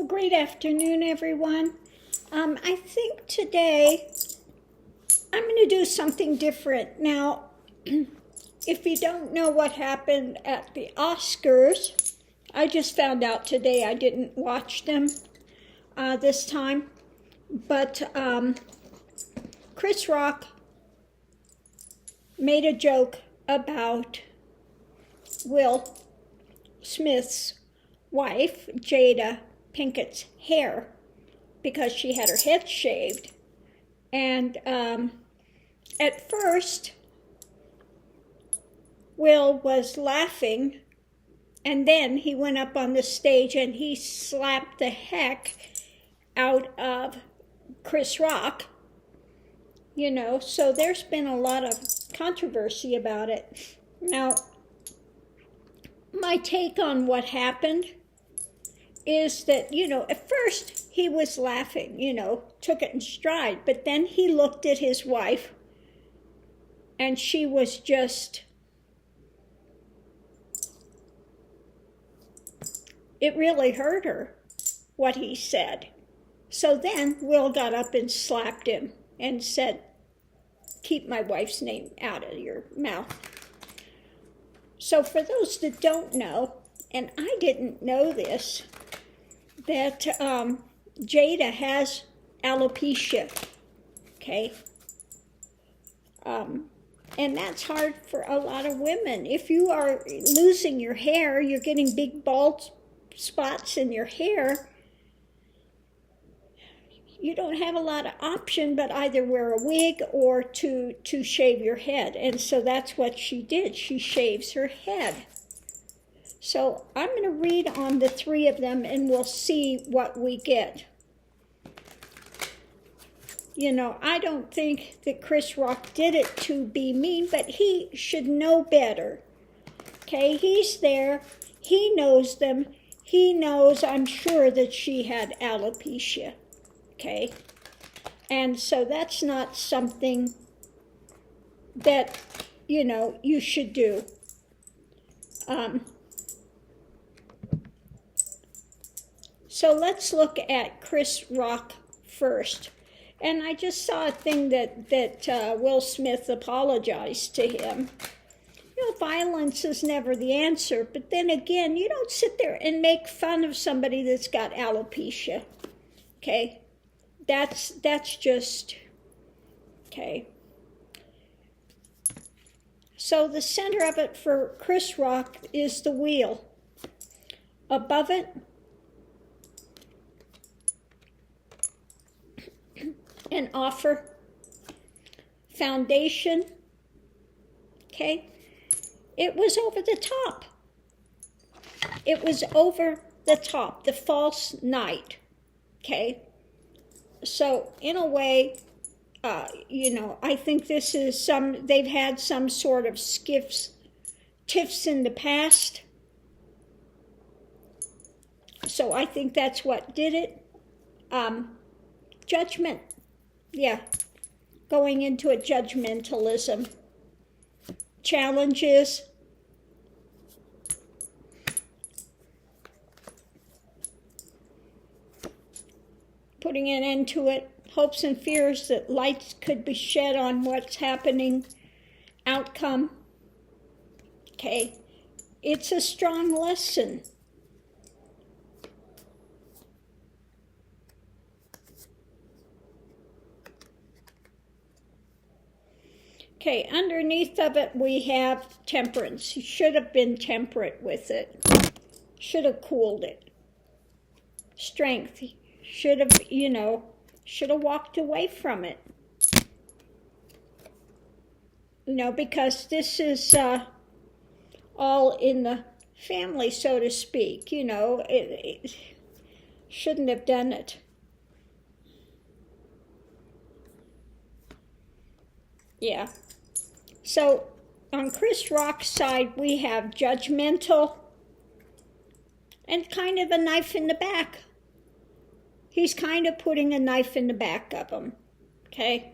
Well, great afternoon, everyone. I think today I'm going to do something different. Now, if you don't know what happened at the Oscars, I just found out today. I didn't watch them this time. But Chris Rock made a joke about Will Smith's wife, Jada Pinkett's hair, because she had her head shaved. And at first, Will was laughing, and then he went up on the stage and he slapped the heck out of Chris Rock. You know, so there's been a lot of controversy about it. Now, my take on what happened is that, you know, at first he was laughing, you know, took it in stride, but then he looked at his wife and she was just, it really hurt her, what he said. So then Will got up and slapped him and said, "Keep my wife's name out of your mouth." So for those that don't know, and I didn't know this, that Jada has alopecia, okay? And that's hard for a lot of women. If you are losing your hair, you're getting big bald spots in your hair, you don't have a lot of option but either wear a wig or to shave your head. And so that's what she did. She shaves her head. So I'm going to read on the three of them and we'll see what we get. You know, I don't think that Chris Rock did it to be mean, but he should know better. Okay, he's there. He knows them. He knows, I'm sure, that she had alopecia. Okay, and so that's not something that, you know, you should do. So let's look at Chris Rock first. And I just saw a thing that Will Smith apologized to him. You know, violence is never the answer, but then again, you don't sit there and make fun of somebody that's got alopecia, okay? That's just, okay. So the center of it for Chris Rock is the wheel. Above it, an offer, foundation, okay. It was over the top. It was over the top, the false knight, okay. So in a way, you know, I think this is they've had some sort of tiffs in the past. So I think that's what did it. Judgment, yeah, going into a judgmentalism. Challenges. Putting an end to it, hopes and fears that light could be shed on what's happening, outcome. Okay, it's a strong lesson. Okay, underneath of it we have temperance. He should have been temperate with it. Should have cooled it. Strength. Should have, you know, should have walked away from it. You know, because this is all in the family, so to speak. You know, it shouldn't have done it. Yeah. So on Chris Rock's side, we have judgmental and kind of a knife in the back. He's kind of putting a knife in the back of him, okay?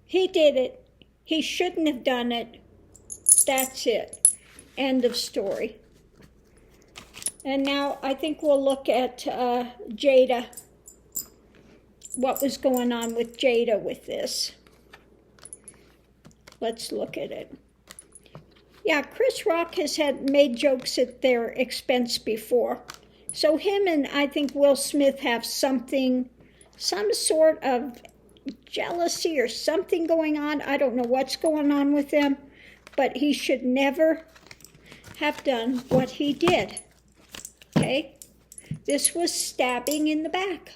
He did it. He shouldn't have done it. That's it. End of story. And now I think we'll look at Jada. What was going on with Jada with this? Let's look at it. Yeah, Chris Rock has made jokes at their expense before. So him and I think Will Smith have some sort of jealousy or something going on. I don't know what's going on with them, but he should never have done what he did. Okay? This was stabbing in the back.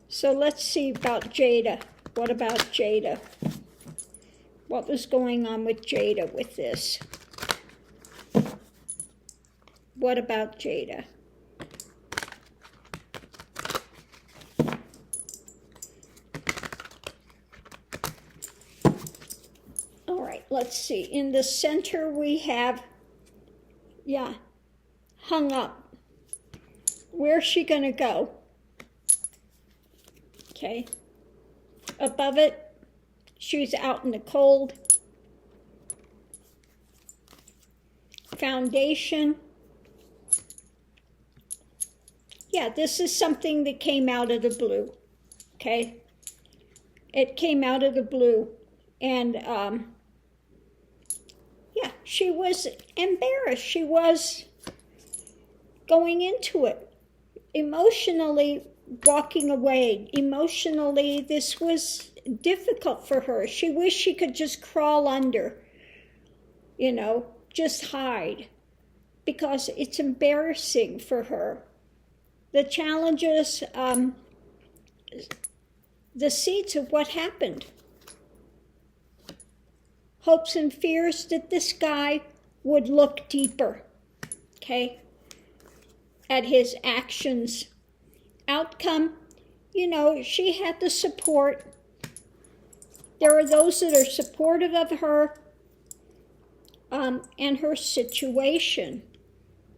So let's see about Jada. What about Jada? What was going on with Jada with this? What about Jada? All right, let's see. In the center we have, hung up. Where's she going to go? Okay. Above it, she's out in the cold. Foundation. Yeah, this is something that came out of the blue. Okay. It came out of the blue. And, she was embarrassed. She was going into it. Emotionally walking away. Emotionally, this was difficult for her. She wished she could just crawl under, just hide, because it's embarrassing for her. The challenges, the seeds of what happened. Hopes and fears that this guy would look deeper, okay, at his actions. Outcome, she had the support. There are those that are supportive of her and her situation.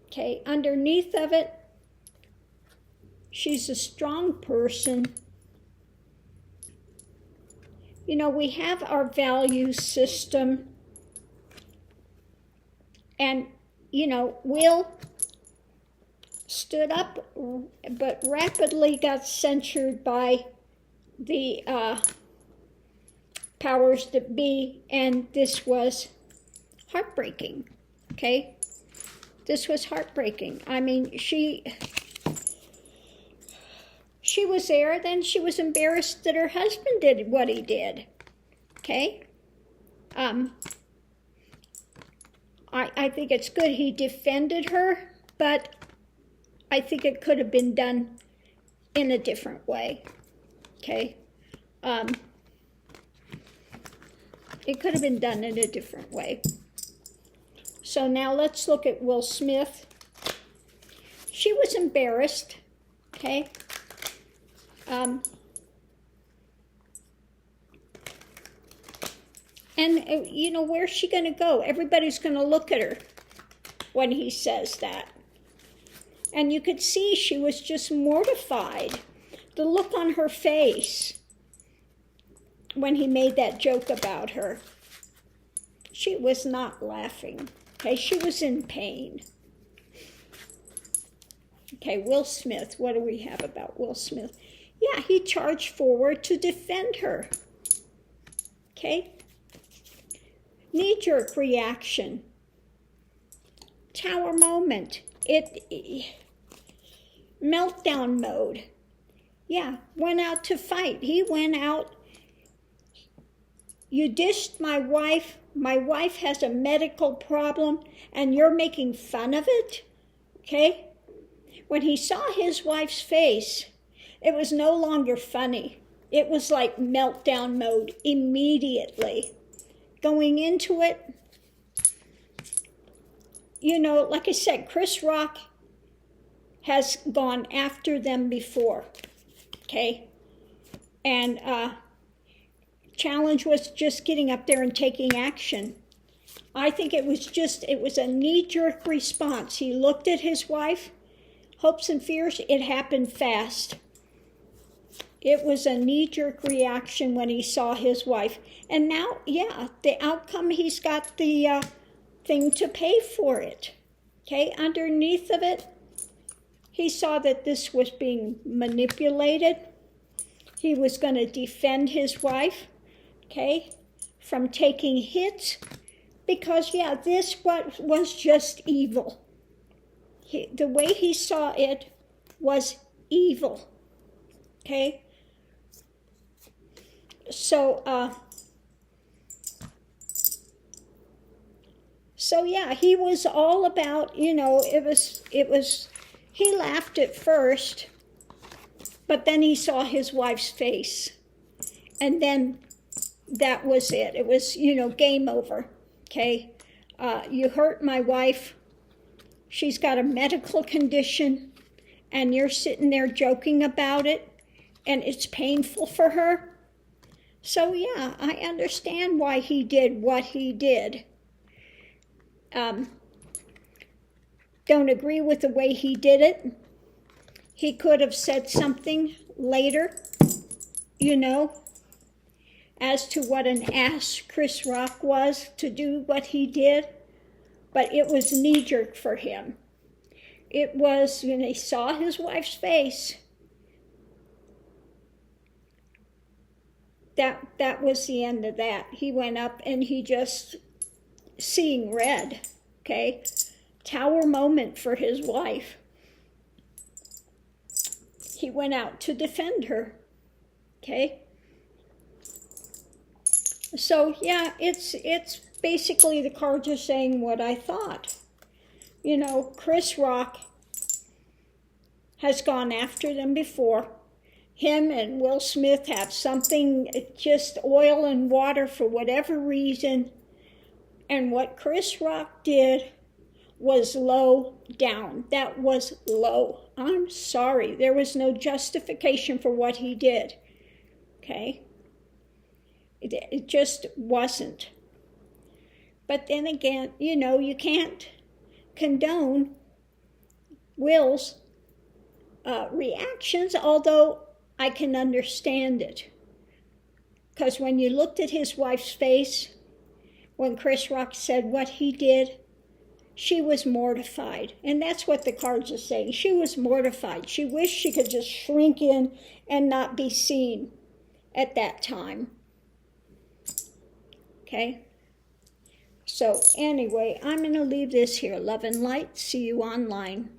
Okay, underneath of it, she's a strong person. We have our value system. And, Will stood up, but rapidly got censured by the powers that be, and this was heartbreaking, okay? This was heartbreaking. I mean, she was there, then she was embarrassed that her husband did what he did, okay? I think it's good he defended her, but I think it could have been done in a different way, okay? It could have been done in a different way. So now let's look at Will Smith. She was embarrassed, okay? And, where's she going to go? Everybody's going to look at her when he says that. And you could see she was just mortified. The look on her face when he made that joke about her. She was not laughing. Okay, she was in pain. Okay, Will Smith. What do we have about Will Smith? Yeah, he charged forward to defend her. Okay? Knee-jerk reaction. Tower moment. Meltdown mode. Yeah, went out to fight. He went out. You dished my wife. My wife has a medical problem, and you're making fun of it? Okay? When he saw his wife's face, it was no longer funny. It was like meltdown mode immediately. Going into it, like I said, Chris Rock has gone after them before, okay? And challenge was just getting up there and taking action. I think it was a knee-jerk response. He looked at his wife, hopes and fears, it happened fast. It was a knee-jerk reaction when he saw his wife. And now, yeah, the outcome, he's got the thing to pay for it. Okay, underneath of it, he saw that this was being manipulated. He was going to defend his wife, okay, from taking hits. Because, yeah, this was just evil. The way he saw it was evil. Okay? So yeah, he was all about, you know, it was, he laughed at first, but then he saw his wife's face. And then that was it. It was, you know, game over. Okay? You hurt my wife. She's got a medical condition, and you're sitting there joking about it, and it's painful for her. So yeah, I understand why he did what he did. Don't agree with the way he did it. He could have said something later, you know, as to what an ass Chris Rock was to do what he did. But it was knee-jerk for him. It was, when he saw his wife's face, that was the end of that. He went up and he just, seeing red, okay? Tower moment for his wife. He went out to defend her, okay? So, yeah, it's basically the cards are saying what I thought. You know, Chris Rock has gone after them before. Him and Will Smith have something, just oil and water for whatever reason. And what Chris Rock did was low down. That was low. I'm sorry. There was no justification for what he did. Okay? It just wasn't. But then again, you know, you can't condone Will's reactions, although I can understand it. Because when you looked at his wife's face, when Chris Rock said what he did, she was mortified. And that's what the cards are saying. She was mortified. She wished she could just shrink in and not be seen at that time. Okay? So anyway, I'm going to leave this here. Love and light. See you online.